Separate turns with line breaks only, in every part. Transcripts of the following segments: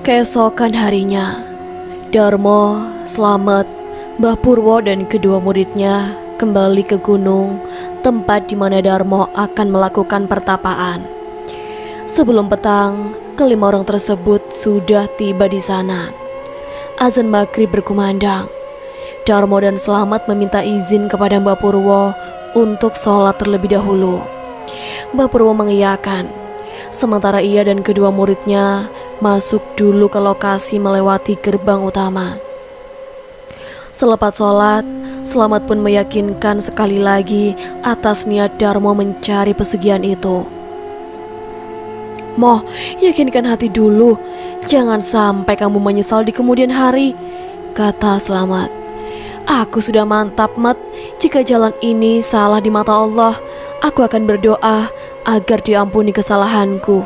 Keesokan harinya, Darmo, Slamet, Mbah Purwo dan kedua muridnya kembali ke gunung, tempat di mana Darmo akan melakukan pertapaan. Sebelum petang, kelima orang tersebut sudah tiba di sana. Azan maghrib berkumandang. Darmo dan Slamet meminta izin kepada Mbah Purwo untuk sholat terlebih dahulu. Mbah Purwo mengiyakan, sementara ia dan kedua muridnya masuk dulu ke lokasi melewati gerbang utama. Selepas sholat, Slamet pun meyakinkan sekali lagi atas niat Darmo mencari pesugihan itu. "Moh, yakinkan hati dulu, jangan sampai kamu menyesal di kemudian hari," kata Slamet. "Aku sudah mantap, Mat. Jika jalan ini salah di mata Allah, aku akan berdoa agar diampuni kesalahanku.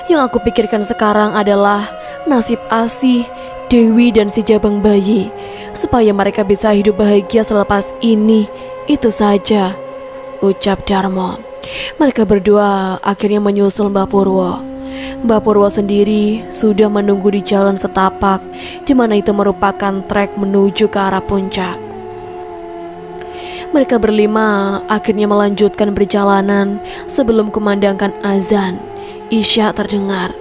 Yang aku pikirkan sekarang adalah nasib Asih, Dewi dan si jabang bayi, supaya mereka bisa hidup bahagia selepas ini. Itu saja," ucap Darmo. Mereka berdua akhirnya menyusul Mbah Purwo. Mbah Purwo sendiri sudah menunggu di jalan setapak, di mana itu merupakan trek menuju ke arah puncak. Mereka berlima akhirnya melanjutkan perjalanan sebelum kumandangkan azan Isya terdengar.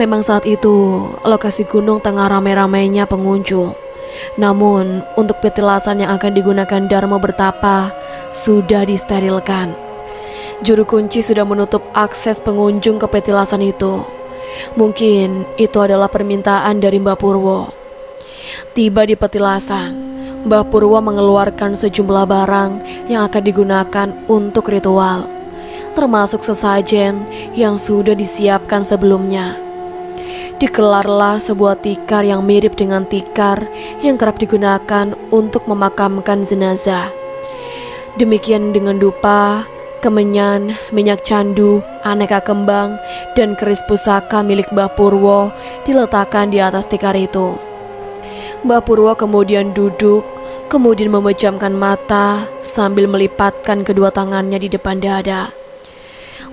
Memang saat itu lokasi gunung tengah ramai-ramainya pengunjung. Namun untuk petilasan yang akan digunakan Darmo bertapa sudah disterilkan. Juru kunci sudah menutup akses pengunjung ke petilasan itu. Mungkin itu adalah permintaan dari Mbah Purwo. Tiba di petilasan, Mbah Purwo mengeluarkan sejumlah barang yang akan digunakan untuk ritual, termasuk sesajen yang sudah disiapkan sebelumnya. Dikelarlah sebuah tikar yang mirip dengan tikar yang kerap digunakan untuk memakamkan jenazah. Demikian dengan dupa, kemenyan, minyak candu, aneka kembang, dan keris pusaka milik Mbah Purwo diletakkan di atas tikar itu. Mbah Purwo kemudian duduk, kemudian memejamkan mata sambil melipatkan kedua tangannya di depan dada.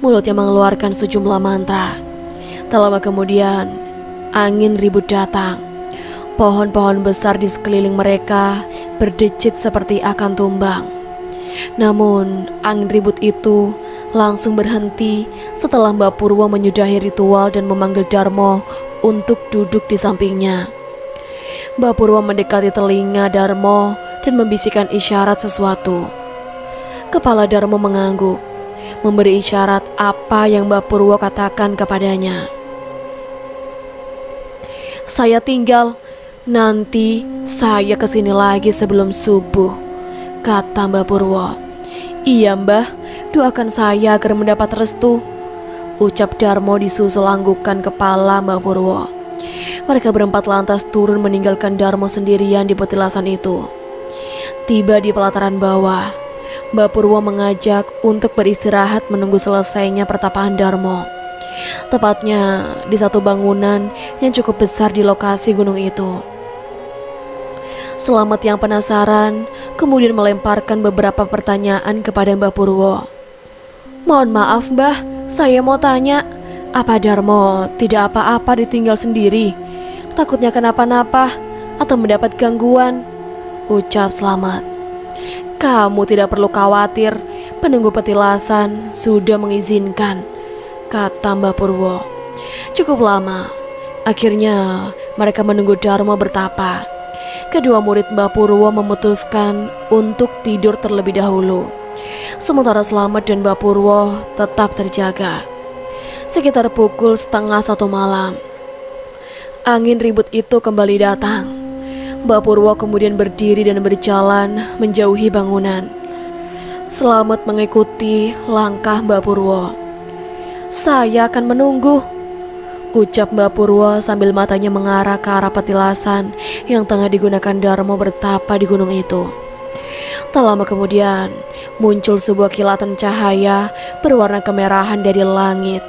Mulutnya mengeluarkan sejumlah mantra. Tak lama kemudian, angin ribut datang. Pohon-pohon besar di sekeliling mereka berdecit seperti akan tumbang. Namun, angin ribut itu langsung berhenti setelah Mbah Purwo menyudahi ritual dan memanggil Darmo untuk duduk di sampingnya. Mbah Purwo mendekati telinga Darmo dan membisikkan isyarat sesuatu. Kepala Darmo mengangguk, memberi isyarat apa yang Mbah Purwo katakan kepadanya. "Saya tinggal, nanti saya kesini lagi sebelum subuh," kata Mbah Purwo. "Iya Mbah, doakan saya agar mendapat restu," ucap Darmo disusul anggukan kepala Mbah Purwo. Mereka berempat lantas turun meninggalkan Darmo sendirian di petilasan itu. Tiba di pelataran bawah, Mbah Purwo mengajak untuk beristirahat menunggu selesainya pertapaan Darmo. Tepatnya di satu bangunan yang cukup besar di lokasi gunung itu. Slamet yang penasaran kemudian melemparkan beberapa pertanyaan kepada Mbah Purwo. "Mohon maaf Mbah, saya mau tanya, apa Darmo tidak apa-apa ditinggal sendiri? Takutnya kenapa-napa atau mendapat gangguan," ucap Slamet. "Kamu tidak perlu khawatir, penunggu petilasan sudah mengizinkan," kata Mbah Purwo. Cukup lama, akhirnya mereka menunggu Darmo bertapa. Kedua murid Mbah Purwo memutuskan untuk tidur terlebih dahulu, sementara Slamet dan Mbah Purwo tetap terjaga. Sekitar pukul 12:30 malam, angin ribut itu kembali datang. Mbah Purwo kemudian berdiri dan berjalan menjauhi bangunan. Slamet mengikuti langkah Mbah Purwo. "Saya akan menunggu," ucap Mbah Purwo sambil matanya mengarah ke arah petilasan yang tengah digunakan Darmo bertapa di gunung itu. Tak lama kemudian, muncul sebuah kilatan cahaya berwarna kemerahan dari langit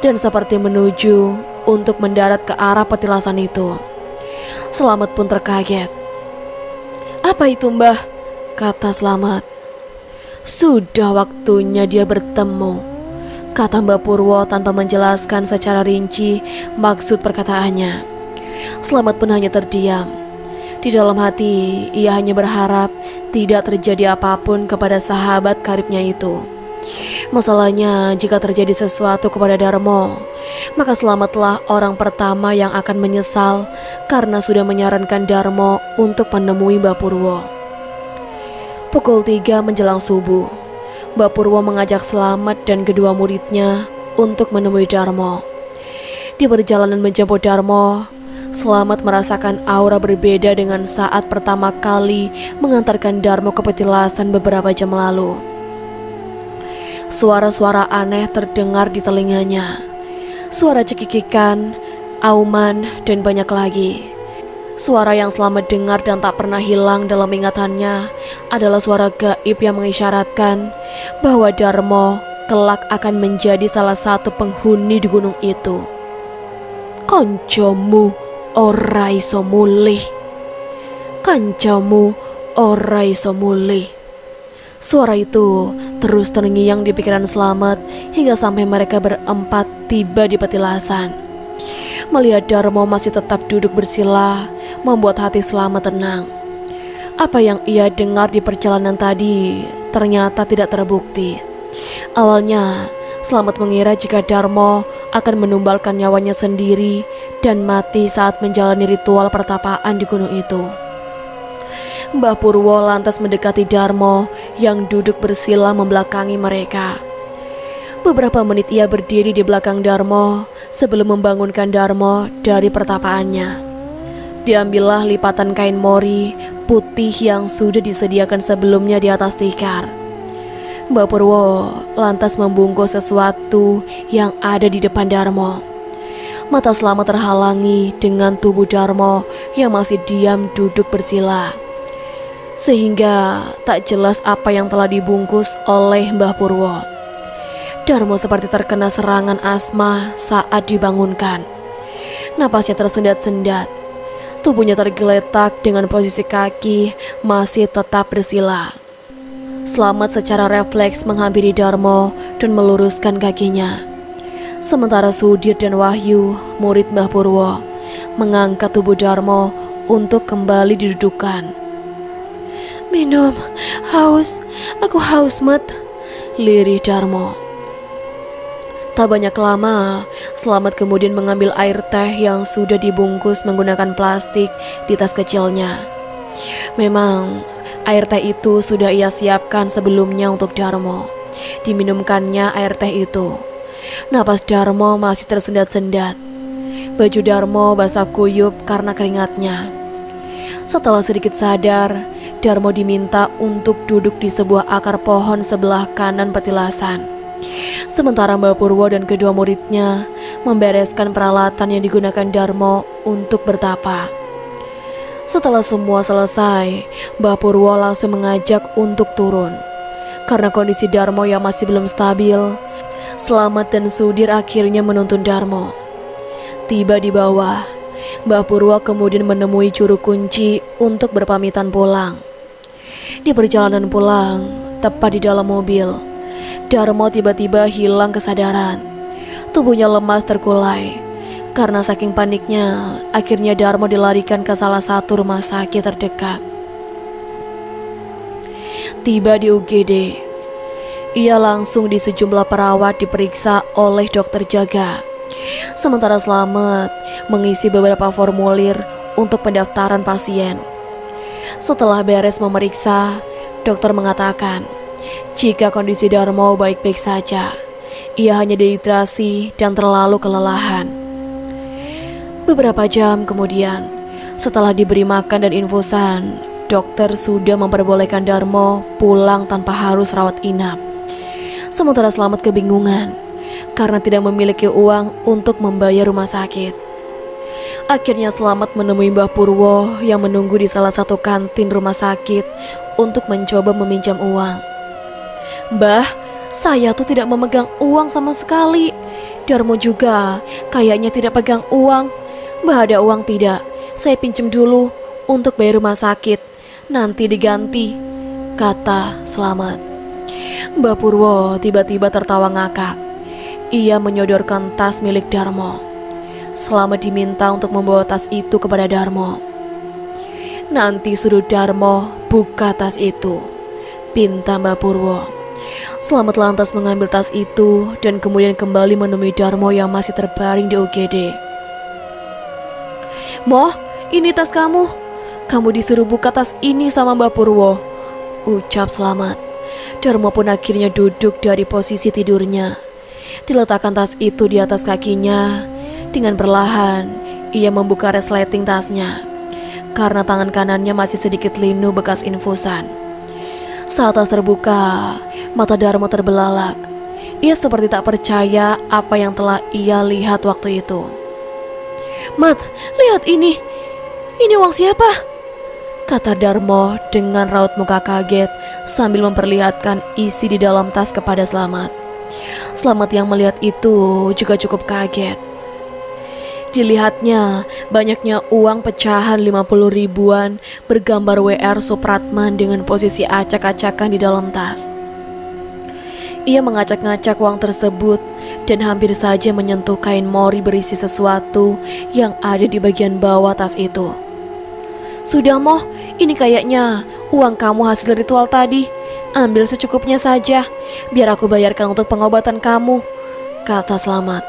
dan seperti menuju untuk mendarat ke arah petilasan itu. Slamet pun terkaget. "Apa itu Mbah?" kata Slamet. "Sudah waktunya dia bertemu," kata Mbak Purwo tanpa menjelaskan secara rinci maksud perkataannya. Slamet pun hanya terdiam. Di dalam hati, ia hanya berharap tidak terjadi apapun kepada sahabat karibnya itu. Masalahnya, jika terjadi sesuatu kepada Darmo, maka Slametlah orang pertama yang akan menyesal karena sudah menyarankan Darmo untuk menemui Mbak Purwo. Pukul 3 menjelang subuh, Mbak Purwo mengajak Slamet dan kedua muridnya untuk menemui Darmo. Di perjalanan menjemput Darmo, Slamet merasakan aura berbeda dengan saat pertama kali mengantarkan Darmo ke petilasan beberapa jam lalu. Suara-suara aneh terdengar di telinganya. Suara cekikikan, auman, dan banyak lagi. Suara yang Slamet dengar dan tak pernah hilang dalam ingatannya adalah suara gaib yang mengisyaratkan bahwa Darmo kelak akan menjadi salah satu penghuni di gunung itu. Kancamu ora iso mulih. Kancamu ora iso mulih. Suara itu terus terngiang di pikiran Slamet hingga sampai mereka berempat tiba di petilasan. Melihat Darmo masih tetap duduk bersila membuat hati Slamet tenang. Apa yang ia dengar di perjalanan tadi ternyata tidak terbukti. Awalnya Slamet mengira jika Darmo akan menumbalkan nyawanya sendiri dan mati saat menjalani ritual pertapaan di gunung itu. Mbah Purwo lantas mendekati Darmo yang duduk bersila membelakangi mereka. Beberapa menit ia berdiri di belakang Darmo sebelum membangunkan Darmo dari pertapaannya. Diambillah lipatan kain mori putih yang sudah disediakan sebelumnya di atas tikar. Mbah Purwo lantas membungkuk sesuatu yang ada di depan Darmo. Mata Slamet terhalangi dengan tubuh Darmo yang masih diam duduk bersila, sehingga tak jelas apa yang telah dibungkus oleh Mbah Purwo. Darmo seperti terkena serangan asma saat dibangunkan. Napasnya tersendat-sendat. Tubuhnya tergeletak dengan posisi kaki masih tetap bersila. Slamet secara refleks menghampiri Darmo dan meluruskan kakinya. Sementara Sudir dan Wahyu, murid Mbah Purwo, mengangkat tubuh Darmo untuk kembali didudukan. Minum, haus, aku haus mat, lirih Darmo. Tak banyak lama, Slamet kemudian mengambil air teh yang sudah dibungkus menggunakan plastik di tas kecilnya. Memang, air teh itu sudah ia siapkan sebelumnya untuk Darmo. Diminumkannya air teh itu. Napas Darmo masih tersendat-sendat. Baju Darmo basah kuyup karena keringatnya. Setelah sedikit sadar, Darmo diminta untuk duduk di sebuah akar pohon sebelah kanan petilasan. Sementara Mbah Purwo dan kedua muridnya membereskan peralatan yang digunakan Darmo untuk bertapa. Setelah semua selesai, Mbah Purwo langsung mengajak untuk turun. Karena kondisi Darmo yang masih belum stabil, Slamet dan Sudir akhirnya menuntun Darmo. Tiba di bawah, Mbah Purwo kemudian menemui juru kunci untuk berpamitan pulang. Di perjalanan pulang, tepat di dalam mobil, Darmo tiba-tiba hilang kesadaran. Tubuhnya lemas terkulai. Karena saking paniknya, akhirnya Darmo dilarikan ke salah satu rumah sakit terdekat. Tiba di UGD, ia langsung di sejumlah perawat diperiksa oleh dokter jaga. Sementara Slamet mengisi beberapa formulir untuk pendaftaran pasien. Setelah beres memeriksa, dokter mengatakan jika kondisi Darmo baik-baik saja, ia hanya dehidrasi dan terlalu kelelahan. Beberapa jam kemudian, setelah diberi makan dan infusan, dokter sudah memperbolehkan Darmo pulang tanpa harus rawat inap. Sementara Slamet kebingungan karena tidak memiliki uang untuk membayar rumah sakit. Akhirnya Slamet menemui Mbah Purwo yang menunggu di salah satu kantin rumah sakit untuk mencoba meminjam uang. Mbah, saya tuh tidak memegang uang sama sekali. Darmo juga kayaknya tidak pegang uang. Mbah ada uang tidak? Saya pinjam dulu untuk bayar rumah sakit. Nanti diganti, kata Slamet. Mbah Purwo tiba-tiba tertawa ngakak. ia menyodorkan tas milik Darmo. Slamet diminta untuk membawa tas itu kepada Darmo. Nanti suruh Darmo buka tas itu, pinta Mbak Purwo. Slamet lantas mengambil tas itu dan kemudian kembali menemui Darmo yang masih terbaring di UGD. Moh, ini tas kamu. Kamu disuruh buka tas ini sama Mbak Purwo, ucap Slamet. Darmo pun akhirnya duduk dari posisi tidurnya. Diletakkan tas itu di atas kakinya. Dengan perlahan, ia membuka resleting tasnya. Karena tangan kanannya masih sedikit linu bekas infusan. Saat tas terbuka, mata Darmo terbelalak. Ia seperti tak percaya apa yang telah ia lihat waktu itu. Mat, lihat ini. Ini uang siapa? Kata Darmo dengan raut muka kaget sambil memperlihatkan isi di dalam tas kepada Slamet. Slamet yang melihat itu juga cukup kaget. Dilihatnya banyaknya uang pecahan 50 ribuan bergambar WR Supratman dengan posisi acak-acakan di dalam tas. Ia mengacak-ngacak uang tersebut dan hampir saja menyentuh kain mori berisi sesuatu yang ada di bagian bawah tas itu. Sudah Moh, ini kayaknya uang kamu hasil ritual tadi. Ambil secukupnya saja, biar aku bayarkan untuk pengobatan kamu, kata Slamet.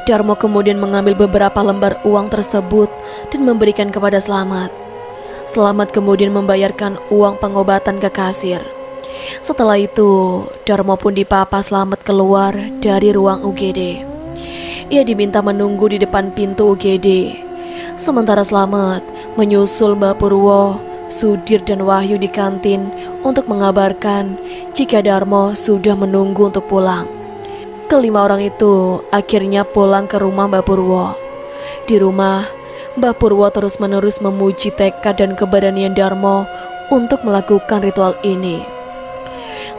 Darmo kemudian mengambil beberapa lembar uang tersebut dan memberikan kepada Slamet. Slamet kemudian membayarkan uang pengobatan ke kasir. Setelah itu, Darmo pun dipapa Slamet keluar dari ruang UGD. Ia diminta menunggu di depan pintu UGD. Sementara Slamet menyusul Mbak Purwo, Sudir dan Wahyu di kantin untuk mengabarkan jika Darmo sudah menunggu untuk pulang. Kelima orang itu akhirnya pulang ke rumah Mbak Purwo. Di rumah, Mbak Purwo terus-menerus memuji tekad dan keberanian Darmo untuk melakukan ritual ini.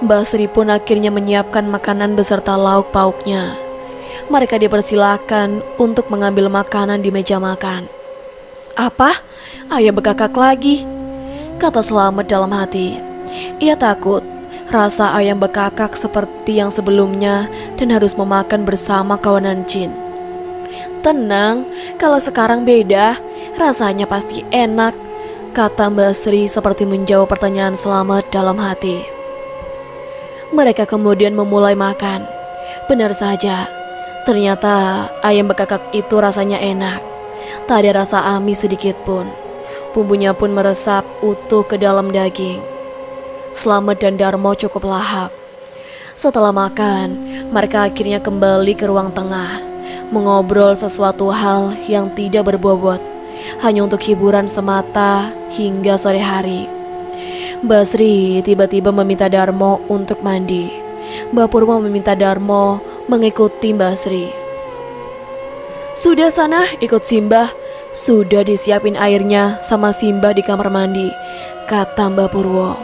Mbak Sri pun akhirnya menyiapkan makanan beserta lauk pauknya. Mereka dipersilakan untuk mengambil makanan di meja makan. Apa? Ayam bekakak lagi, kata Slamet dalam hati. Ia takut rasa ayam bekakak seperti yang sebelumnya dan harus memakan bersama kawanan jin. Tenang, kalau sekarang beda, rasanya pasti enak, kata Mbak Sri seperti menjawab pertanyaan Slamet dalam hati. Mereka kemudian memulai makan. Benar saja, ternyata ayam bekakak itu rasanya enak. Tak ada rasa amis sedikit pun. Bumbunya pun meresap utuh ke dalam daging. Slamet dan Darmo cukup lahap. Setelah makan, mereka akhirnya kembali ke ruang tengah, mengobrol sesuatu hal yang tidak berbobot, hanya untuk hiburan semata hingga sore hari. Mbak Sri tiba-tiba meminta Darmo untuk mandi. Mbak Purwo meminta Darmo mengikuti Mbak Sri. Sudah sana ikut Simbah, sudah disiapin airnya sama Simbah di kamar mandi, kata Mbak Purwo.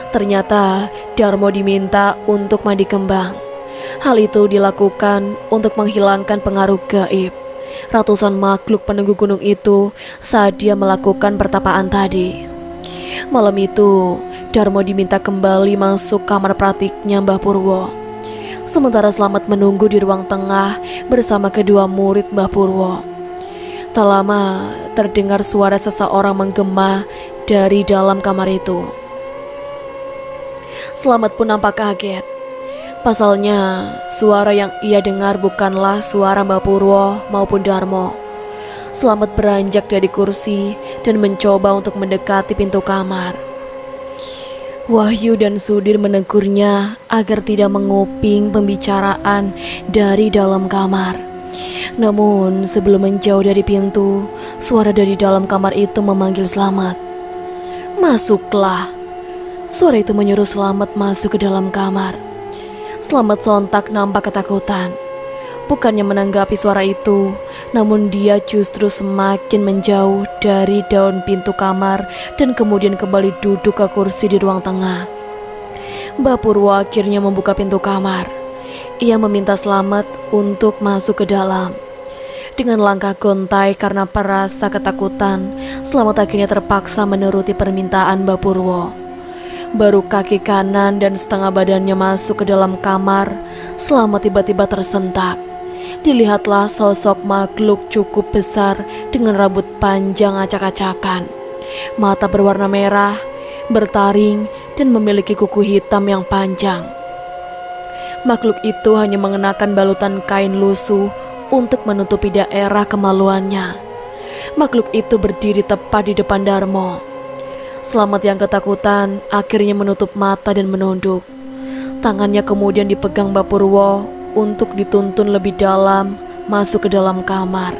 Ternyata Darmo diminta untuk mandi kembang. Hal itu dilakukan untuk menghilangkan pengaruh gaib ratusan makhluk penunggu gunung itu saat dia melakukan pertapaan tadi. Malam itu Darmo diminta kembali masuk kamar pratiknya Mbah Purwo. Sementara Slamet menunggu di ruang tengah bersama kedua murid Mbah Purwo. Tak lama terdengar suara seseorang menggema dari dalam kamar itu. Slamet pun nampak kaget. Pasalnya suara yang ia dengar bukanlah suara Mbah Purwo maupun Darmo. Slamet beranjak dari kursi dan mencoba untuk mendekati pintu kamar. Wahyu dan Sudir menegurnya agar tidak menguping pembicaraan dari dalam kamar. Namun sebelum menjauh dari pintu, suara dari dalam kamar itu memanggil Slamet. Masuklah. Suara itu menyuruh Slamet masuk ke dalam kamar. Slamet sontak nampak ketakutan. Bukannya menanggapi suara itu, namun dia justru semakin menjauh dari daun pintu kamar dan kemudian kembali duduk ke kursi di ruang tengah. Mbah Purwo akhirnya membuka pintu kamar. Ia meminta Slamet untuk masuk ke dalam. Dengan langkah gontai karena perasa ketakutan, Slamet akhirnya terpaksa menuruti permintaan Mbah Purwo. Baru kaki kanan dan setengah badannya masuk ke dalam kamar, Slamet tiba-tiba tersentak. Dilihatlah sosok makhluk cukup besar dengan rambut panjang acak-acakan, mata berwarna merah, bertaring, dan memiliki kuku hitam yang panjang. Makhluk itu hanya mengenakan balutan kain lusuh untuk menutupi daerah kemaluannya. Makhluk itu berdiri tepat di depan Darmo. Slamet yang ketakutan akhirnya menutup mata dan menunduk. Tangannya kemudian dipegang Mbak Purwo untuk dituntun lebih dalam masuk ke dalam kamar.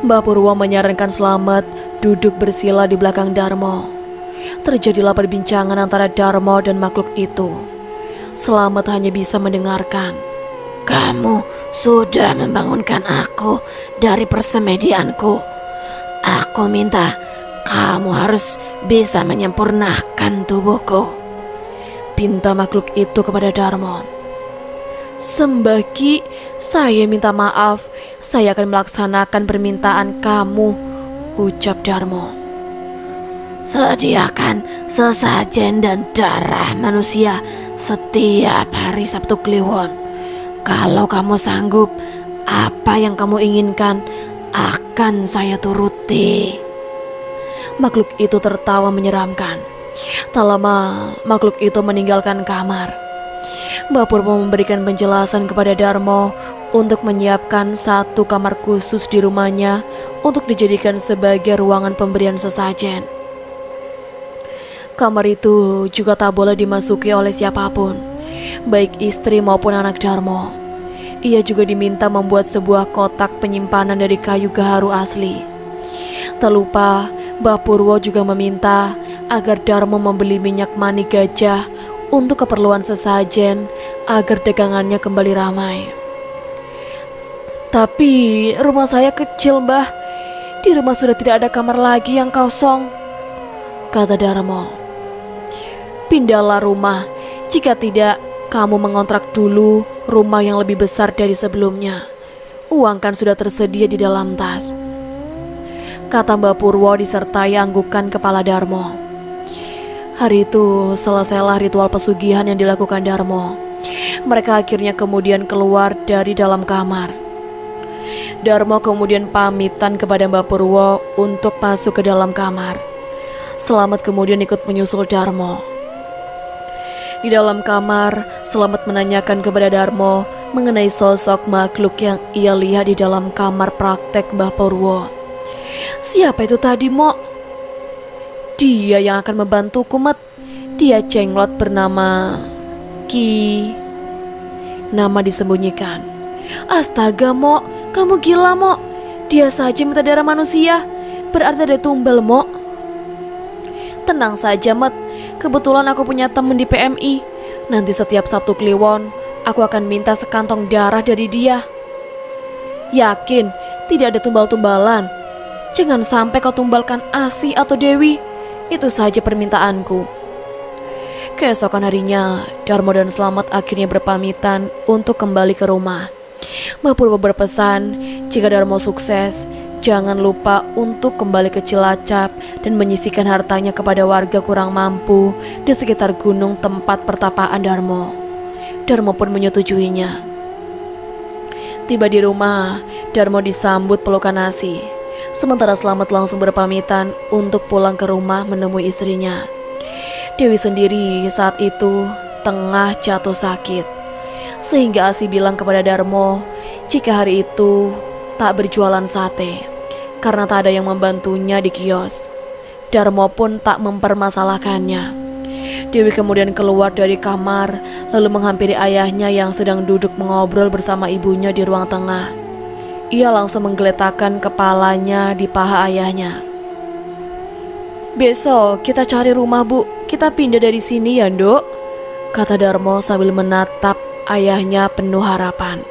Mbak Purwo menyarankan Slamet duduk bersila di belakang Darmo. Terjadilah perbincangan antara Darmo dan makhluk itu. Slamet hanya bisa mendengarkan.
Kamu sudah membangunkan aku dari persemedianku. Aku minta kamu harus bisa menyempurnakan tubuhku,
pinta makhluk itu kepada Darmo. Sembah-Ki, saya minta maaf. Saya akan melaksanakan permintaan kamu, ucap Darmo.
Sediakan sesajen dan darah manusia setiap hari Sabtu Kliwon. Kalau kamu sanggup, apa yang kamu inginkan akan saya turuti.
Makhluk itu tertawa menyeramkan. Tak lama, makhluk itu meninggalkan kamar. Mbak Purwo memberikan penjelasan kepada Darmo untuk menyiapkan satu kamar khusus di rumahnya untuk dijadikan sebagai ruangan pemberian sesajen. Kamar itu juga tak boleh dimasuki oleh siapapun, baik istri maupun anak Darmo. Ia juga diminta membuat sebuah kotak penyimpanan dari kayu gaharu asli. Tak lupa, Mbak Purwo juga meminta agar Darmo membeli minyak mani gajah untuk keperluan sesajen agar dagangannya kembali ramai. Tapi rumah saya kecil, Mbah. Di rumah sudah tidak ada kamar lagi yang kosong, kata Darmo. Pindahlah rumah, jika tidak kamu mengontrak dulu rumah yang lebih besar dari sebelumnya. Uang kan sudah tersedia di dalam tas, kata Mbak Purwo disertai anggukan kepala Darmo. Hari itu selesailah ritual pesugihan yang dilakukan Darmo. Mereka akhirnya kemudian keluar dari dalam kamar. Darmo kemudian pamitan kepada Mbak Purwo untuk masuk ke dalam kamar. Slamet kemudian ikut menyusul Darmo. Di dalam kamar, Slamet menanyakan kepada Darmo mengenai sosok makhluk yang ia lihat di dalam kamar praktek Mbah Purwo. Siapa itu tadi, Mok? Dia yang akan membantuku, Met. Dia cenglot bernama Ki. Nama disembunyikan. Astaga, Mok, kamu gila, Mok. Dia saja minta darah manusia. Berarti ada tumbal, Mok. Tenang saja, Met. Kebetulan aku punya teman di PMI. Nanti setiap Sabtu Kliwon, aku akan minta sekantong darah dari dia. Yakin tidak ada tumbal-tumbalan? Jangan sampai kau tumbalkan Asi atau Dewi. Itu saja permintaanku. Keesokan harinya, Darmo dan Slamet akhirnya berpamitan untuk kembali ke rumah. Mbak Purwo berpesan, jika Darmo sukses, jangan lupa untuk kembali ke Cilacap dan menyisikan hartanya kepada warga kurang mampu di sekitar gunung tempat pertapaan Darmo. Darmo pun menyetujuinya. Tiba di rumah, Darmo disambut pelukan Asi. Sementara Slamet langsung berpamitan untuk pulang ke rumah menemui istrinya. Dewi sendiri saat itu tengah jatuh sakit, sehingga Asi bilang kepada Darmo jika hari itu tak berjualan sate karena tak ada yang membantunya di kios. Darmo pun tak mempermasalahkannya. Dewi kemudian keluar dari kamar lalu menghampiri ayahnya yang sedang duduk mengobrol bersama ibunya di ruang tengah. Ia langsung menggeletakkan kepalanya di paha ayahnya. Besok kita cari rumah, Bu. Kita pindah dari sini ya, Nduk, kata Darmo sambil menatap ayahnya penuh harapan.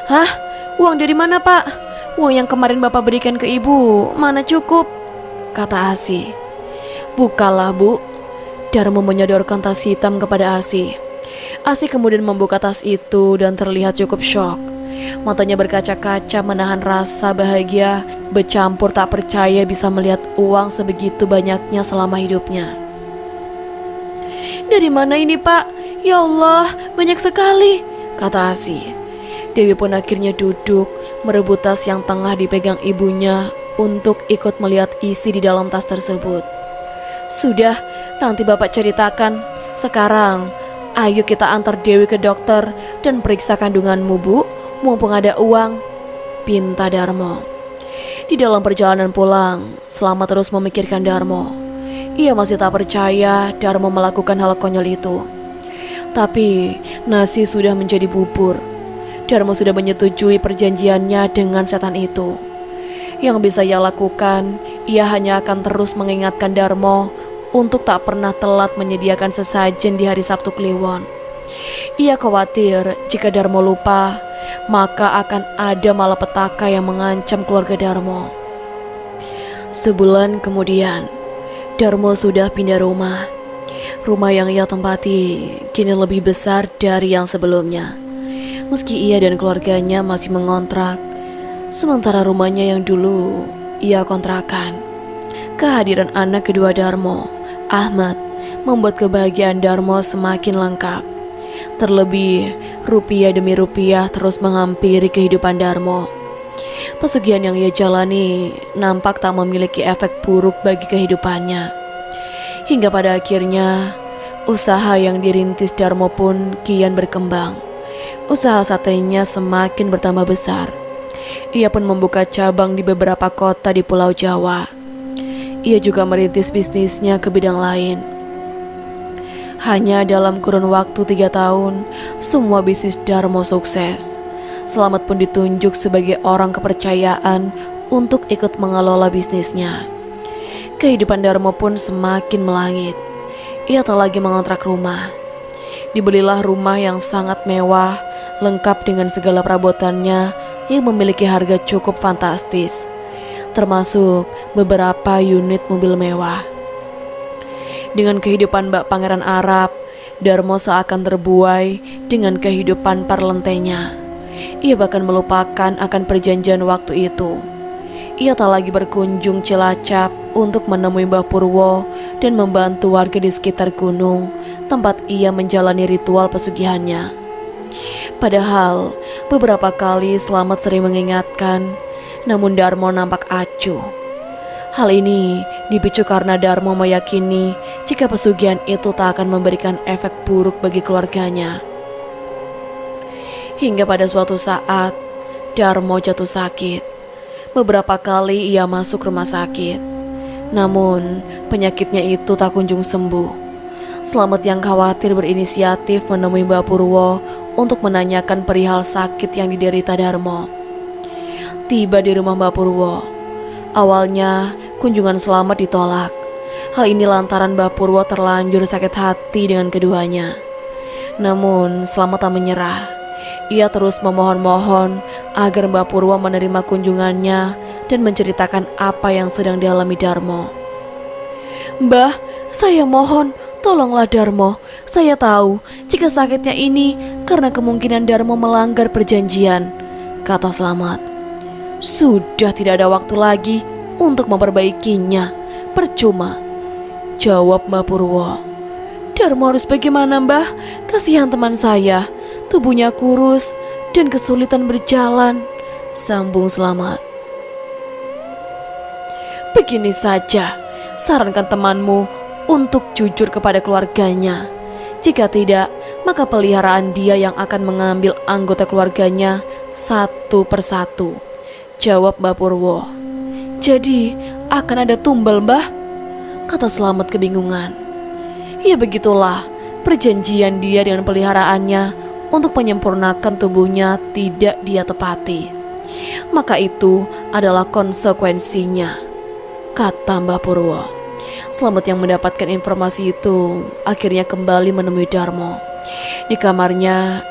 Hah? Uang dari mana, Pak? Uang yang kemarin Bapak berikan ke Ibu mana cukup, kata Asi. Bukalah, Bu. Darmo menyodorkan tas hitam kepada Asi. Asi kemudian membuka tas itu dan terlihat cukup syok. Matanya berkaca-kaca menahan rasa bahagia bercampur tak percaya bisa melihat uang sebegitu banyaknya selama hidupnya. Dari mana ini, Pak? Ya Allah, banyak sekali, kata Asi. Dewi pun akhirnya duduk merebut tas yang tengah dipegang ibunya untuk ikut melihat isi di dalam tas tersebut. Sudah, nanti Bapak ceritakan. Sekarang, ayo kita antar Dewi ke dokter dan periksa kandunganmu, Bu. Mumpung ada uang, pinta Darmo. Di dalam perjalanan pulang, selama terus memikirkan Darmo, ia masih tak percaya Darmo melakukan hal konyol itu. Tapi nasi sudah menjadi bubur. Darmo sudah menyetujui perjanjiannya dengan setan itu. Yang bisa ia lakukan, ia hanya akan terus mengingatkan Darmo untuk tak pernah telat menyediakan sesajen di hari Sabtu Kliwon. Ia khawatir jika Darmo lupa, maka akan ada malapetaka yang mengancam keluarga Darmo. Sebulan kemudian, Darmo sudah pindah rumah. Rumah yang ia tempati kini lebih besar dari yang sebelumnya. Meski ia dan keluarganya masih mengontrak, sementara rumahnya yang dulu ia kontrakan. Kehadiran anak kedua Darmo, Ahmad, membuat kebahagiaan Darmo semakin lengkap. Terlebih, rupiah demi rupiah terus menghampiri kehidupan Darmo. Pesugihan yang ia jalani nampak tak memiliki efek buruk bagi kehidupannya. Hingga pada akhirnya, usaha yang dirintis Darmo pun kian berkembang. Usaha satenya semakin bertambah besar. Ia pun membuka cabang di beberapa kota di Pulau Jawa. Ia juga merintis bisnisnya ke bidang lain. Hanya dalam kurun waktu 3 tahun, semua bisnis Darmo sukses. Selamat pun ditunjuk sebagai orang kepercayaan untuk ikut mengelola bisnisnya. Kehidupan Darmo pun semakin melangit. Ia tak lagi mengontrak rumah. Dibelilah rumah yang sangat mewah, lengkap dengan segala perabotannya yang memiliki harga cukup fantastis, termasuk beberapa unit mobil mewah. Dengan kehidupan Mbak Pangeran Arab, Darmo seakan terbuai dengan kehidupan parlentenya. Ia bahkan melupakan akan perjanjian waktu itu. Ia tak lagi berkunjung Cilacap untuk menemui Mbah Purwo dan membantu warga di sekitar gunung tempat ia menjalani ritual pesugihannya. Padahal beberapa kali Slamet sering mengingatkan, namun Darmo nampak acuh. Hal ini dipicu karena Darmo meyakini jika pesugihan itu tak akan memberikan efek buruk bagi keluarganya. Hingga pada suatu saat, Darmo jatuh sakit. Beberapa kali ia masuk rumah sakit, namun penyakitnya itu tak kunjung sembuh. Slamet yang khawatir berinisiatif menemui Mbah Purwo untuk menanyakan perihal sakit yang diderita Darmo. Tiba di rumah Mbah Purwo. Awalnya kunjungan Slamet ditolak. Hal ini lantaran Mbah Purwo terlanjur sakit hati dengan keduanya. Namun Slamet tak menyerah. Ia terus memohon-mohon agar Mbah Purwo menerima kunjungannya dan menceritakan apa yang sedang dialami Darmo. "Mbah, saya mohon, tolonglah Darmo. Saya tahu jika sakitnya ini karena kemungkinan Darmo melanggar perjanjian," kata Slamet. "Sudah tidak ada waktu lagi untuk memperbaikinya. Percuma," jawab Mbah Purwo. "Darmo harus bagaimana, Mbah? Kasihan teman saya. Tubuhnya kurus dan kesulitan berjalan," sambung Slamet. "Begini saja, sarankan temanmu untuk jujur kepada keluarganya. Jika tidak, maka peliharaan dia yang akan mengambil anggota keluarganya satu persatu," jawab Mbah Purwo. "Jadi akan ada tumbal, Mbah?" kata Slamet kebingungan. "Ya begitulah, perjanjian dia dengan peliharaannya untuk menyempurnakan tubuhnya tidak dia tepati. Maka itu adalah konsekuensinya," kata Mbah Purwo. Slamet yang mendapatkan informasi itu akhirnya kembali menemui Darmo. Di kamarnya,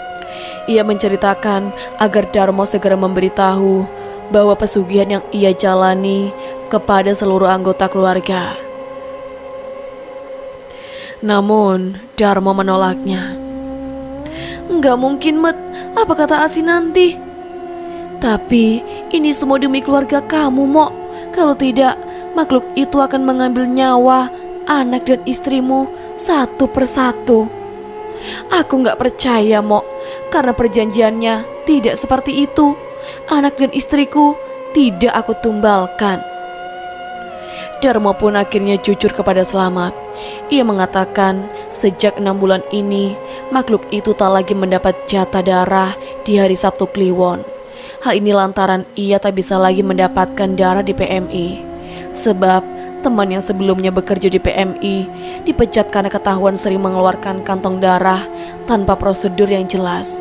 ia menceritakan agar Darmo segera memberitahu bahwa pesugihan yang ia jalani kepada seluruh anggota keluarga. Namun Darmo menolaknya. "Enggak mungkin, Met. Apa kata Asi nanti?" "Tapi ini semua demi keluarga kamu, Mok. Kalau tidak, makhluk itu akan mengambil nyawa anak dan istrimu satu persatu. Aku gak percaya, Mok, karena perjanjiannya tidak seperti itu. Anak dan istriku tidak aku tumbalkan. Darmo pun akhirnya jujur kepada Slamet. Ia mengatakan sejak 6 bulan ini makhluk itu tak lagi mendapat jatah darah di hari Sabtu Kliwon. Hal ini lantaran ia tak bisa lagi mendapatkan darah di PMI. Sebab teman yang sebelumnya bekerja di PMI dipecat karena ketahuan sering mengeluarkan kantong darah tanpa prosedur yang jelas.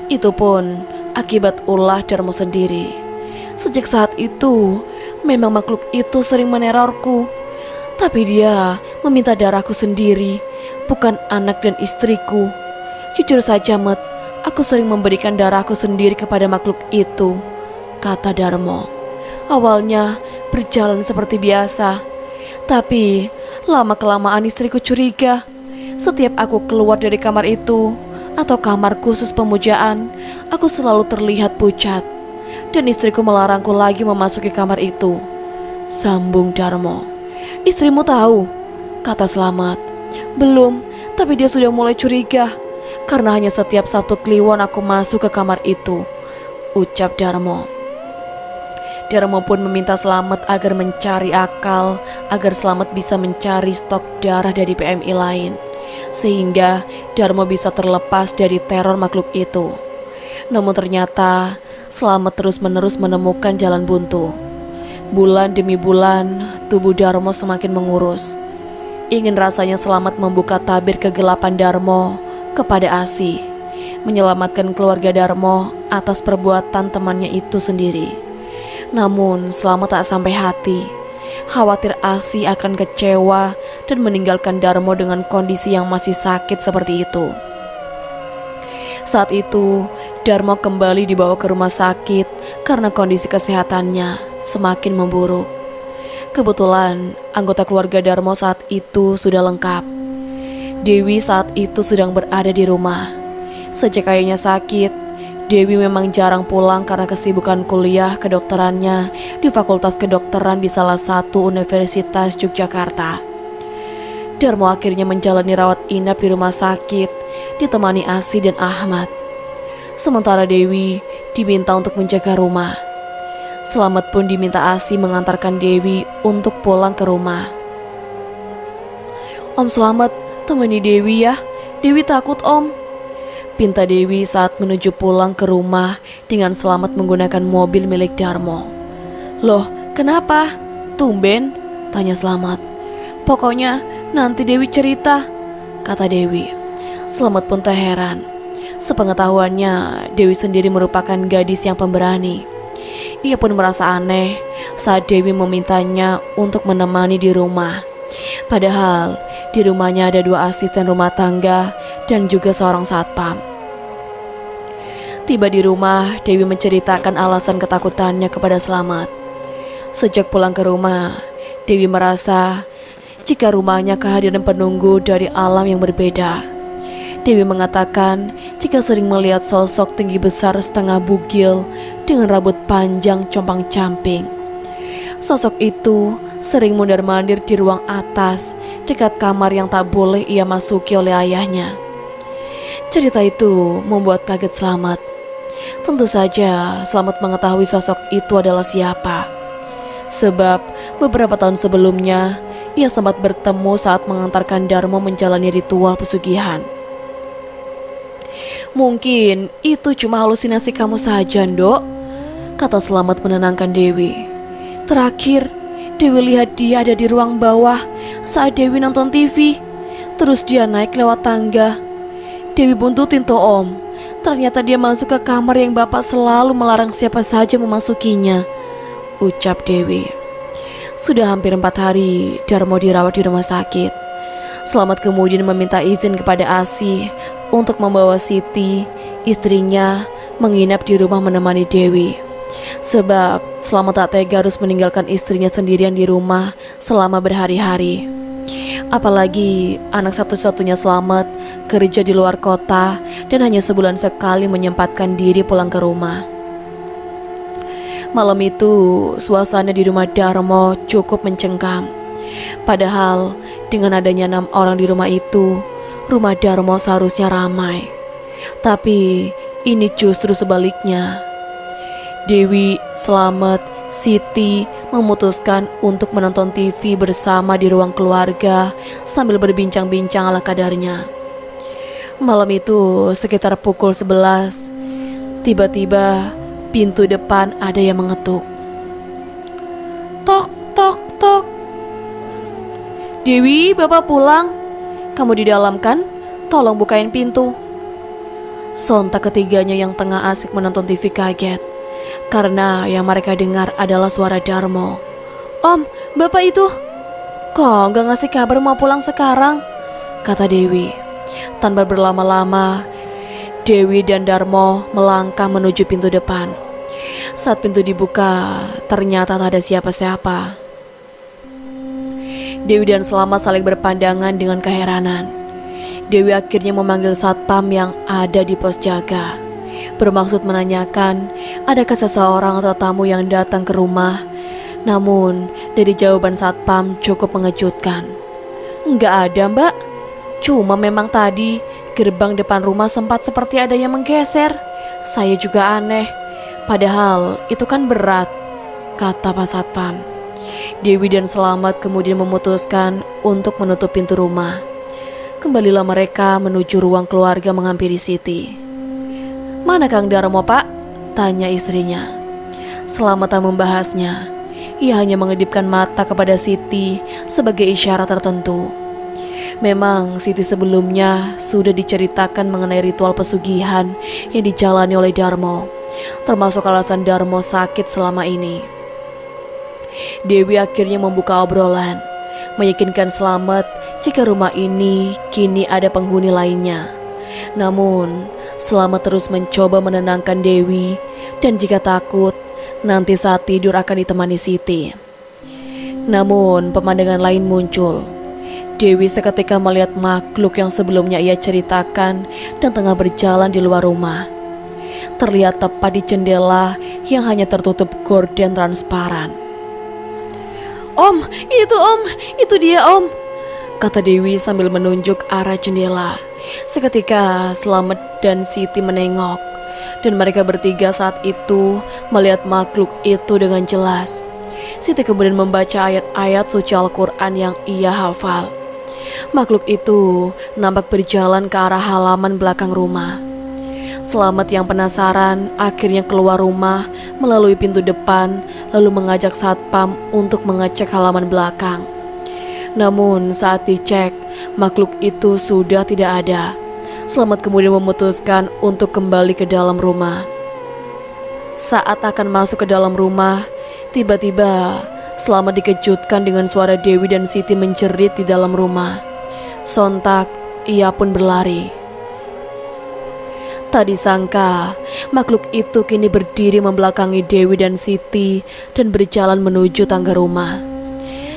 Itu pun akibat ulah Darmo sendiri. Sejak saat itu memang makhluk itu sering menerorku. Tapi dia meminta darahku sendiri, bukan anak dan istriku. Jujur saja, Met, aku sering memberikan darahku sendiri kepada makhluk itu, kata Darmo. Awalnya berjalan seperti biasa, tapi lama-kelamaan istriku curiga. Setiap aku keluar dari kamar itu atau kamar khusus pemujaan, aku selalu terlihat pucat. Dan istriku melarangku lagi memasuki kamar itu, sambung Darmo. Istrimu tahu, kata Slamet. Belum, tapi dia sudah mulai curiga karena hanya setiap Sabtu Kliwon aku masuk ke kamar itu, ucap Darmo. Darmo pun meminta Slamet agar mencari akal agar Slamet bisa mencari stok darah dari PMI lain, sehingga Darmo bisa terlepas dari teror makhluk itu. Namun ternyata Slamet terus-menerus menemukan jalan buntu. Bulan demi bulan, tubuh Darmo semakin mengurus. Ingin rasanya Slamet membuka tabir kegelapan Darmo kepada Asi, menyelamatkan keluarga Darmo atas perbuatan temannya itu sendiri. Namun Slamet tak sampai hati. Khawatir Asi akan kecewa dan meninggalkan Darmo dengan kondisi yang masih sakit seperti itu. Saat itu Darmo kembali dibawa ke rumah sakit karena kondisi kesehatannya semakin memburuk. Kebetulan anggota keluarga Darmo saat itu sudah lengkap. Dewi saat itu sedang berada di rumah. Sejak ayahnya sakit, Dewi memang jarang pulang karena kesibukan kuliah kedokterannya di Fakultas Kedokteran di salah satu universitas Yogyakarta. Darmo akhirnya menjalani rawat inap di rumah sakit, ditemani Asi dan Ahmad. Sementara Dewi diminta untuk menjaga rumah. Slamet pun diminta Asi mengantarkan Dewi untuk pulang ke rumah. Om Slamet, temani Dewi ya. Dewi takut, Om, pinta Dewi saat menuju pulang ke rumah dengan Slamet menggunakan mobil milik Darmo. Loh, kenapa? Tumben? Tanya Slamet. Pokoknya nanti Dewi cerita, kata Dewi. Slamet pun tak heran. Sepengetahuannya, Dewi sendiri merupakan gadis yang pemberani. Ia pun merasa aneh saat Dewi memintanya untuk menemani di rumah. Padahal di rumahnya ada 2 asisten rumah tangga dan juga seorang satpam. Tiba di rumah, Dewi menceritakan alasan ketakutannya kepada Slamet. Sejak pulang ke rumah, Dewi merasa jika rumahnya kehadiran penunggu dari alam yang berbeda. Dewi mengatakan jika sering melihat sosok tinggi besar setengah bugil dengan rambut panjang compang-camping. Sosok itu sering mondar-mandir di ruang atas dekat kamar yang tak boleh ia masuki oleh ayahnya. Cerita itu membuat kaget Slamet. Tentu saja Slamet mengetahui sosok itu adalah siapa. Sebab beberapa tahun sebelumnya ia sempat bertemu saat mengantarkan Darmo menjalani ritual pesugihan. Mungkin itu cuma halusinasi kamu saja, Ndok, kata Slamet menenangkan Dewi. Terakhir, Dewi lihat dia ada di ruang bawah saat Dewi nonton TV. Terus dia naik lewat tangga. Dewi buntutin tuh, Om. Ternyata dia masuk ke kamar yang Bapak selalu melarang siapa saja memasukinya, ucap Dewi. Sudah hampir 4 hari Darmo dirawat di rumah sakit. Slamet kemudian meminta izin kepada Asi untuk membawa Siti, istrinya, menginap di rumah menemani Dewi. Sebab Slamet tak tega harus meninggalkan istrinya sendirian di rumah selama berhari-hari. Apalagi anak satu-satunya Slamet kerja di luar kota dan hanya sebulan sekali menyempatkan diri pulang ke rumah. Malam itu suasana di rumah Darmo cukup mencengkam. Padahal dengan adanya 6 orang di rumah itu itu, rumah Darmo seharusnya ramai. Tapi ini justru sebaliknya. Dewi, Slamet, Siti memutuskan untuk menonton TV bersama di ruang keluarga sambil berbincang-bincang ala kadarnya. Malam itu sekitar pukul 11, tiba-tiba pintu depan ada yang mengetuk. Tok, tok, tok. Dewi, Bapak pulang. Kamu di dalam kan? Tolong bukain pintu. Sontak ketiganya yang tengah asik menonton TV kaget, karena yang mereka dengar adalah suara Darmo. Om, Bapak itu kok gak ngasih kabar mau pulang sekarang? Kata Dewi. Tanpa berlama-lama, Dewi dan Darmo melangkah menuju pintu depan. Saat pintu dibuka, ternyata tak ada siapa-siapa. Dewi dan Slamet saling berpandangan dengan keheranan. Dewi akhirnya memanggil satpam yang ada di pos jaga, bermaksud menanyakan adakah seseorang atau tamu yang datang ke rumah. Namun dari jawaban satpam cukup mengejutkan. Enggak ada, Mbak. Cuma memang tadi gerbang depan rumah sempat seperti ada yang menggeser. Saya juga aneh. Padahal itu kan berat, kata Pak Satpam. Dewi dan Slamet kemudian memutuskan untuk menutup pintu rumah. Kembalilah mereka menuju ruang keluarga menghampiri Siti. Mana Kang Darmo, Pak? Tanya istrinya. Slamet tak membahasnya. Ia hanya mengedipkan mata kepada Siti sebagai isyarat tertentu. Memang Siti sebelumnya sudah diceritakan mengenai ritual pesugihan yang dijalani oleh Darmo, termasuk alasan Darmo sakit selama ini. Dewi akhirnya membuka obrolan, meyakinkan Slamet jika rumah ini kini ada penghuni lainnya. Namun Slamet terus mencoba menenangkan Dewi, dan jika takut nanti saat tidur akan ditemani Siti. Namun pemandangan lain muncul. Dewi seketika melihat makhluk yang sebelumnya ia ceritakan dan tengah berjalan di luar rumah. Terlihat tepat di jendela yang hanya tertutup gorden transparan. Om, itu dia Om, kata Dewi sambil menunjuk arah jendela. Seketika Slamet dan Siti menengok, dan mereka bertiga saat itu melihat makhluk itu dengan jelas. Siti kemudian membaca ayat-ayat suci Al-Quran yang ia hafal. Makhluk itu nampak berjalan ke arah halaman belakang rumah. Slamet yang penasaran akhirnya keluar rumah melalui pintu depan, lalu mengajak satpam untuk mengecek halaman belakang. Namun saat dicek, makhluk itu sudah tidak ada. Slamet kemudian memutuskan untuk kembali ke dalam rumah. Saat akan masuk ke dalam rumah, tiba-tiba Slamet dikejutkan dengan suara Dewi dan Siti menjerit di dalam rumah. Sontak ia pun berlari. Tak disangka, makhluk itu kini berdiri membelakangi Dewi dan Siti dan berjalan menuju tangga rumah.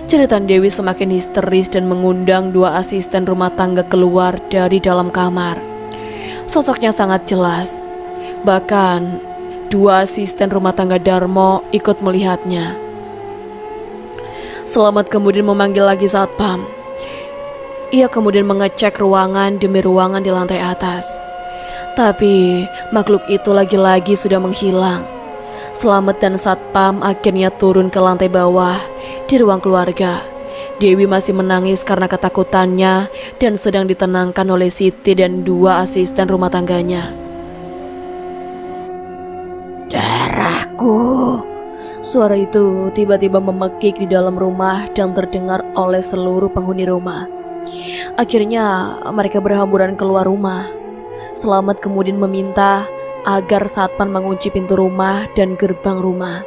Jeritan Dewi semakin histeris dan mengundang dua asisten rumah tangga keluar dari dalam kamar. Sosoknya sangat jelas. Bahkan dua asisten rumah tangga Darmo ikut melihatnya. Slamet kemudian memanggil lagi satpam. Ia kemudian mengecek ruangan demi ruangan di lantai atas. Tapi makhluk itu lagi-lagi sudah menghilang. Slamet dan satpam akhirnya turun ke lantai bawah di ruang keluarga. Dewi masih menangis karena ketakutannya dan sedang ditenangkan oleh Siti dan dua asisten rumah tangganya.
Darahku.
Suara itu tiba-tiba memekik di dalam rumah dan terdengar oleh seluruh penghuni rumah. Akhirnya mereka berhamburan keluar rumah. Slamet kemudian meminta agar satpam mengunci pintu rumah dan gerbang rumah.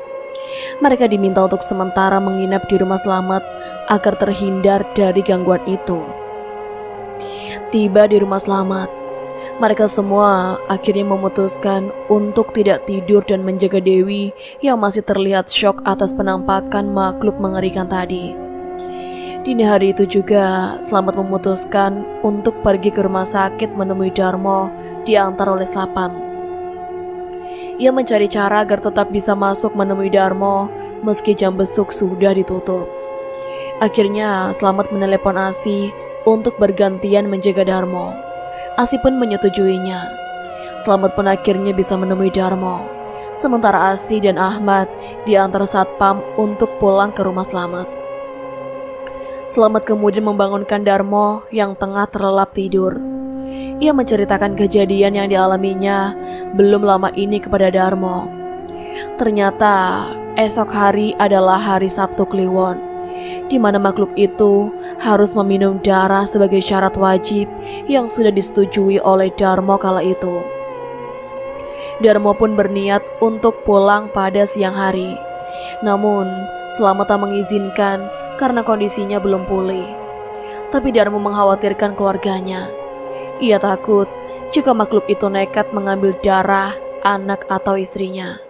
Mereka diminta untuk sementara menginap di rumah Slamet agar terhindar dari gangguan itu. Tiba di rumah Slamet, mereka semua akhirnya memutuskan untuk tidak tidur dan menjaga Dewi yang masih terlihat syok atas penampakan makhluk mengerikan tadi. Dini hari itu juga, Slamet memutuskan untuk pergi ke rumah sakit menemui Darmo, diantar oleh satpam. Ia mencari cara agar tetap bisa masuk menemui Darmo meski jam besuk sudah ditutup. Akhirnya Slamet menelepon Asih untuk bergantian menjaga Darmo. Asi pun menyetujuinya. Slamet pun akhirnya bisa menemui Darmo. Sementara Asi dan Ahmad diantar satpam untuk pulang ke rumah Slamet. Slamet kemudian membangunkan Darmo yang tengah terlelap tidur. Ia menceritakan kejadian yang dialaminya belum lama ini kepada Darmo. Ternyata esok hari adalah hari Sabtu Kliwon, di mana makhluk itu harus meminum darah sebagai syarat wajib yang sudah disetujui oleh Darmo kala itu. Darmo pun berniat untuk pulang pada siang hari. Namun, Slamet tak mengizinkan karena kondisinya belum pulih. Tapi Darmo mengkhawatirkan keluarganya. Ia takut jika makhluk itu nekat mengambil darah anak atau istrinya.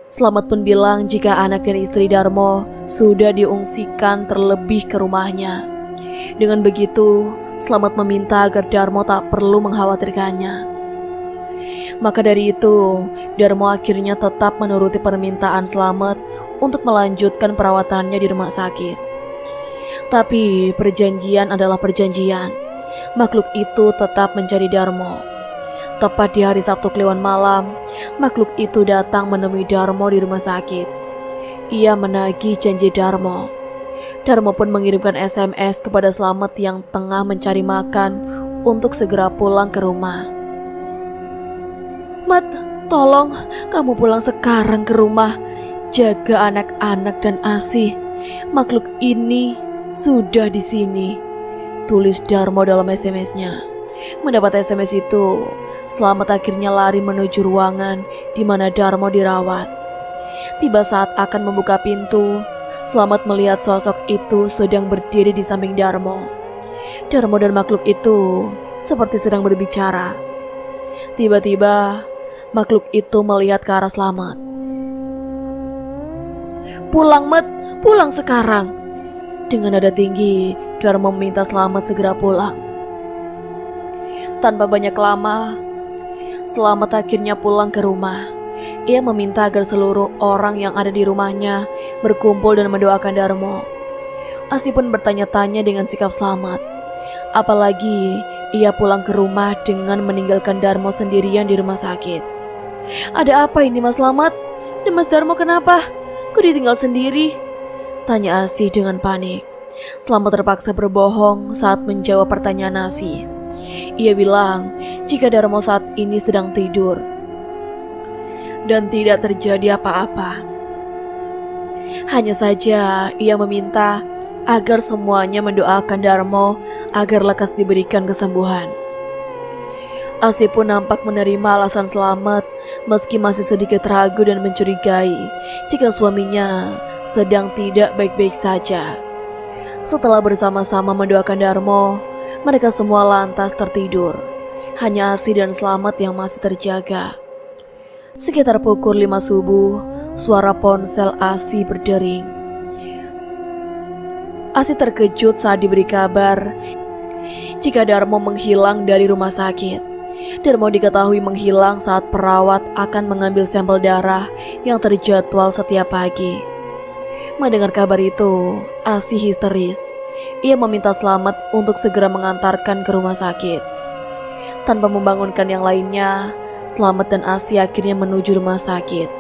Slamet pun bilang jika anak dan istri Darmo sudah diungsikan terlebih ke rumahnya. Dengan begitu, Slamet meminta agar Darmo tak perlu mengkhawatirkannya. Maka dari itu, Darmo akhirnya tetap menuruti permintaan Slamet untuk melanjutkan perawatannya di rumah sakit. Tapi perjanjian adalah perjanjian. Makhluk itu tetap mencari Darmo. Tepat di hari Sabtu Kliwon malam, makhluk itu datang menemui Darmo di rumah sakit. Ia menagih janji Darmo. Darmo pun mengirimkan SMS kepada Slamet yang tengah mencari makan untuk segera pulang ke rumah. "Mat, tolong kamu pulang sekarang ke rumah. Jaga anak-anak dan Asi. Makhluk ini sudah di sini," tulis Darmo dalam SMS-nya. Mendapat SMS itu, Slamet akhirnya lari menuju ruangan di mana Darmo dirawat. Tiba saat akan membuka pintu, Slamet melihat sosok itu sedang berdiri di samping Darmo. Darmo dan makhluk itu seperti sedang berbicara. Tiba-tiba, makhluk itu melihat ke arah Slamet. "Pulang, Mat, pulang sekarang." Dengan nada tinggi, Darmo meminta Slamet segera pulang. Tanpa banyak lama, Slamet akhirnya pulang ke rumah. Ia meminta agar seluruh orang yang ada di rumahnya berkumpul dan mendoakan Darmo. Asi pun bertanya-tanya dengan sikap Slamet. Apalagi ia pulang ke rumah dengan meninggalkan Darmo sendirian di rumah sakit. "Ada apa ini, Mas Slamet? Dan Mas Darmo kenapa? Kok ditinggal sendiri?" tanya Asi dengan panik. Slamet terpaksa berbohong saat menjawab pertanyaan Asi. Ia bilang jika Darmo saat ini sedang tidur dan tidak terjadi apa-apa. Hanya saja ia meminta agar semuanya mendoakan Darmo agar lekas diberikan kesembuhan. Asi pun nampak menerima alasan Slamet meski masih sedikit ragu dan mencurigai jika suaminya sedang tidak baik-baik saja. Setelah bersama-sama mendoakan Darmo, mereka semua lantas tertidur. Hanya Asi dan Slamet yang masih terjaga. Sekitar pukul 5 subuh, suara ponsel Asi berdering. Asi terkejut saat diberi kabar jika Darmo menghilang dari rumah sakit. Darmo diketahui menghilang saat perawat akan mengambil sampel darah yang terjadwal setiap pagi. Mendengar kabar itu, Asi histeris. Ia meminta Slamet untuk segera mengantarkan ke rumah sakit. Tanpa membangunkan yang lainnya, Slamet dan Asi akhirnya menuju rumah sakit.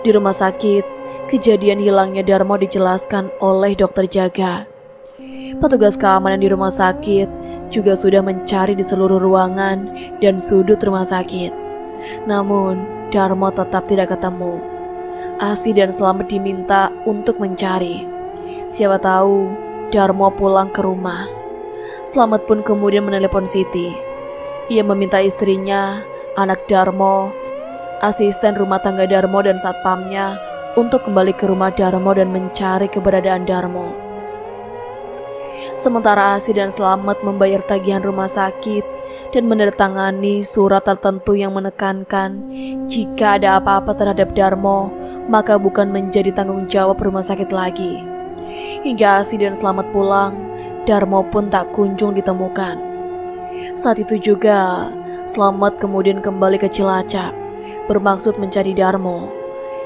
Di rumah sakit, kejadian hilangnya Darmo dijelaskan oleh dokter jaga. Petugas keamanan di rumah sakit juga sudah mencari di seluruh ruangan dan sudut rumah sakit. Namun, Darmo tetap tidak ketemu. Asi dan Slamet diminta untuk mencari. Siapa tahu Darmo pulang ke rumah. Slamet pun kemudian menelepon Siti. Ia meminta istrinya, anak Darmo, asisten rumah tangga Darmo dan satpamnya untuk kembali ke rumah Darmo dan mencari keberadaan Darmo. Sementara Asi dan Slamet membayar tagihan rumah sakit dan menandatangani surat tertentu yang menekankan jika ada apa-apa terhadap Darmo, maka bukan menjadi tanggung jawab rumah sakit lagi. Hingga Asi dan Slamet pulang, Darmo pun tak kunjung ditemukan. Saat itu juga, Slamet kemudian kembali ke Cilacap, bermaksud mencari Darmo.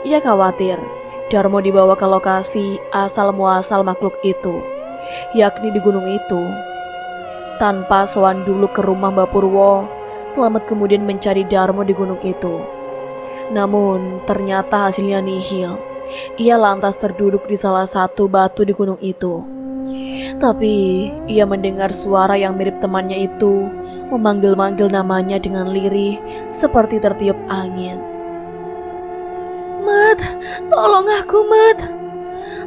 Ia khawatir Darmo dibawa ke lokasi asal muasal makhluk itu, yakni di gunung itu. Tanpa sowan dulu ke rumah Mbak Purwo, Slamet kemudian mencari Darmo di gunung itu. Namun ternyata hasilnya nihil. Ia lantas terduduk di salah satu batu di gunung itu. Tapi ia mendengar suara yang mirip temannya itu memanggil-manggil namanya dengan lirih seperti tertiup angin. "Mat, tolong aku, Mat."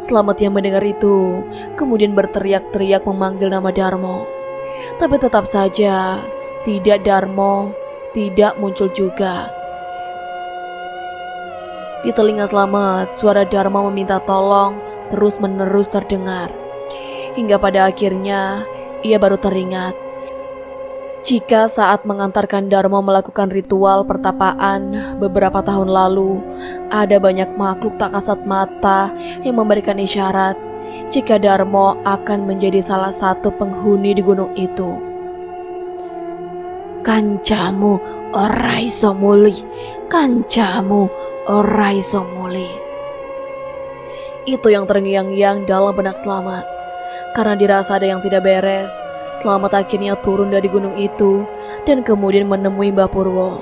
Slamet yang mendengar itu kemudian berteriak-teriak memanggil nama Darmo. Tapi tetap saja tidak Darmo tidak muncul juga. Di telinga Slamet, suara Darmo meminta tolong terus-menerus terdengar. Hingga pada akhirnya ia baru teringat jika saat mengantarkan Darmo melakukan ritual pertapaan beberapa tahun lalu, ada banyak makhluk tak kasat mata yang memberikan isyarat jika Darmo akan menjadi salah satu penghuni di gunung itu.
"Kancamu ora iso muli, kancamu ora iso muli."
Itu yang terngiang-ngiang dalam benak Slamet. Karena dirasa ada yang tidak beres, Slamet akhirnya turun dari gunung itu dan kemudian menemui Mbak Purwo.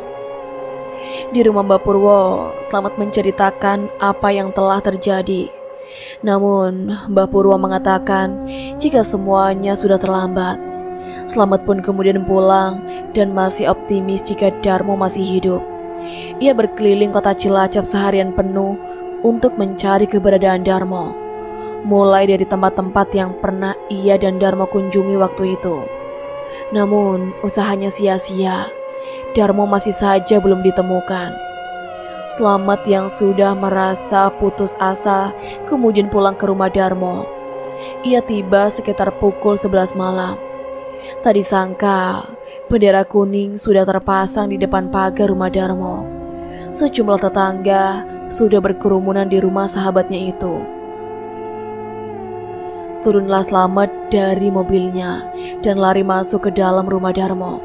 Di rumah Mbak Purwo, Slamet menceritakan apa yang telah terjadi. Namun Mbak Purwo mengatakan jika semuanya sudah terlambat. Slamet pun kemudian pulang dan masih optimis jika Darmo masih hidup. Ia berkeliling kota Cilacap seharian penuh untuk mencari keberadaan Darmo, mulai dari tempat-tempat yang pernah ia dan Darmo kunjungi waktu itu. Namun usahanya sia-sia. Darmo masih saja belum ditemukan. Slamet yang sudah merasa putus asa kemudian pulang ke rumah Darmo. Ia tiba sekitar pukul 11 malam. Tak disangka bendera kuning sudah terpasang di depan pagar rumah Darmo. Sejumlah tetangga sudah berkerumunan di rumah sahabatnya itu. Turunlah Slamet dari mobilnya dan lari masuk ke dalam rumah Darmo.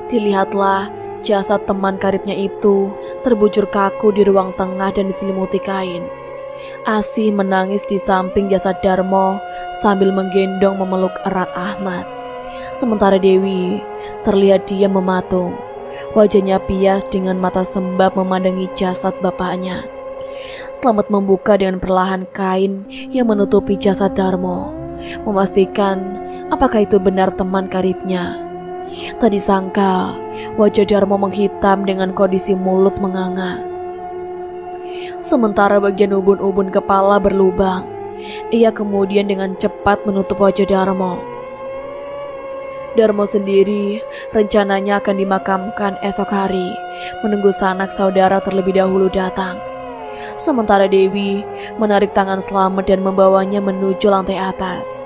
Dilihatlah jasad teman karibnya itu terbujur kaku di ruang tengah dan diselimuti kain. Asih menangis di samping jasad Darmo sambil menggendong memeluk erat Ahmad. Sementara Dewi terlihat diam mematung. Wajahnya pias dengan mata sembab memandangi jasad bapaknya. Slamet membuka dengan perlahan kain yang menutupi jasad Darmo, memastikan apakah itu benar teman karibnya. Tak disangka wajah Darmo menghitam dengan kondisi mulut menganga. Sementara bagian ubun-ubun kepala berlubang. Ia kemudian dengan cepat menutup wajah Darmo. Darmo sendiri rencananya akan dimakamkan esok hari, menunggu sanak saudara terlebih dahulu datang. Sementara Dewi menarik tangan Slamet dan membawanya menuju lantai atas.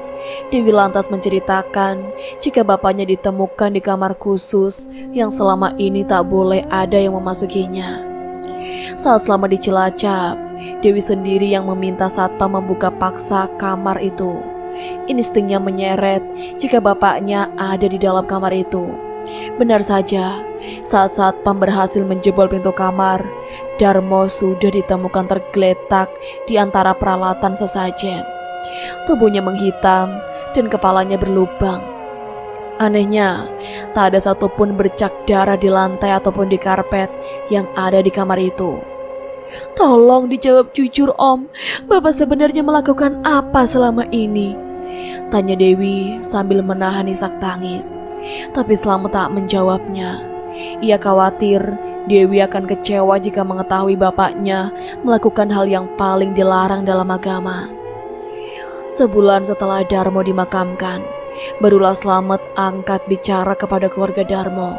Dewi lantas menceritakan jika bapaknya ditemukan di kamar khusus yang selama ini tak boleh ada yang memasukinya. Saat selama di Cilacap, Dewi sendiri yang meminta satpam membuka paksa kamar itu. Instingnya menyeret jika bapaknya ada di dalam kamar itu. Benar saja, saat satpam berhasil menjebol pintu kamar, Darmo sudah ditemukan tergeletak di antara peralatan sesajen. Tubuhnya menghitam dan kepalanya berlubang. Anehnya, tak ada satupun bercak darah di lantai ataupun di karpet yang ada di kamar itu. "Tolong dijawab jujur, Om. Bapak sebenarnya melakukan apa selama ini?" tanya Dewi sambil menahan isak tangis. Tapi Slamet tak menjawabnya. Ia khawatir Dewi akan kecewa jika mengetahui bapaknya melakukan hal yang paling dilarang dalam agama. Sebulan setelah Darmo dimakamkan, barulah Slamet angkat bicara kepada keluarga Darmo.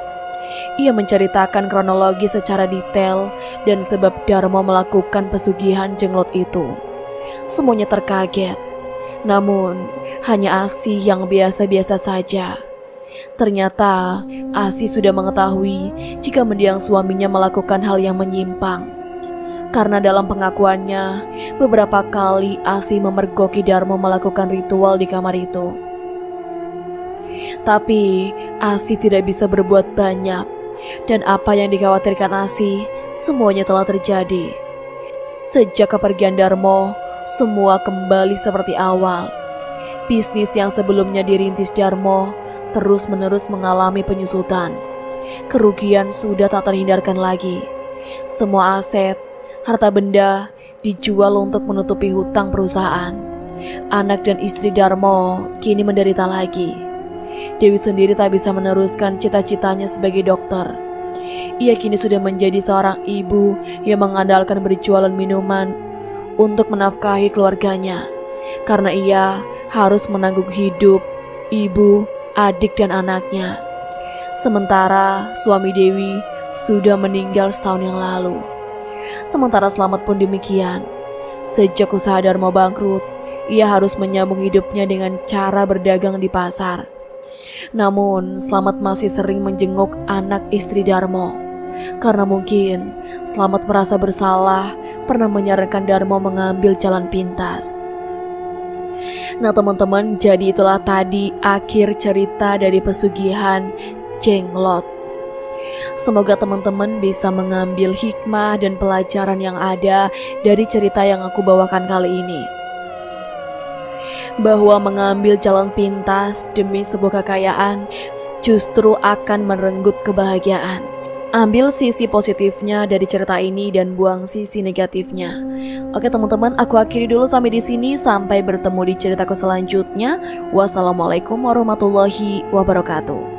Ia menceritakan kronologi secara detail dan sebab Darmo melakukan pesugihan jenglot itu. Semuanya terkaget, namun hanya Asih yang biasa-biasa saja. Ternyata Asih sudah mengetahui jika mendiang suaminya melakukan hal yang menyimpang. Karena dalam pengakuannya, beberapa kali Asih memergoki Darmo melakukan ritual di kamar itu. Tapi Asih tidak bisa berbuat banyak, dan apa yang dikhawatirkan Asih semuanya telah terjadi. Sejak kepergian Darmo, semua kembali seperti awal. Bisnis yang sebelumnya dirintis Darmo terus-menerus mengalami penyusutan. Kerugian sudah tak terhindarkan lagi. Semua aset, harta benda dijual untuk menutupi hutang perusahaan. Anak dan istri Darmo kini menderita lagi. Dewi sendiri tak bisa meneruskan cita-citanya sebagai dokter. Ia kini sudah menjadi seorang ibu yang mengandalkan berjualan minuman untuk menafkahi keluarganya, karena ia harus menanggung hidup ibu, adik, dan anaknya. Sementara suami Dewi sudah meninggal setahun yang lalu. Sementara Slamet pun demikian. Sejak usaha Darmo bangkrut, ia harus menyambung hidupnya dengan cara berdagang di pasar. Namun Slamet masih sering menjenguk anak istri Darmo, karena mungkin Slamet merasa bersalah pernah menyarankan Darmo mengambil jalan pintas. Nah teman-teman, jadi itulah tadi akhir cerita dari pesugihan Jenglot. Semoga teman-teman bisa mengambil hikmah dan pelajaran yang ada dari cerita yang aku bawakan kali ini, bahwa mengambil jalan pintas demi sebuah kekayaan justru akan merenggut kebahagiaan. Ambil sisi positifnya dari cerita ini dan buang sisi negatifnya. Oke teman-teman, aku akhiri dulu sampai di sini. Sampai bertemu di ceritaku selanjutnya. Wassalamualaikum warahmatullahi wabarakatuh.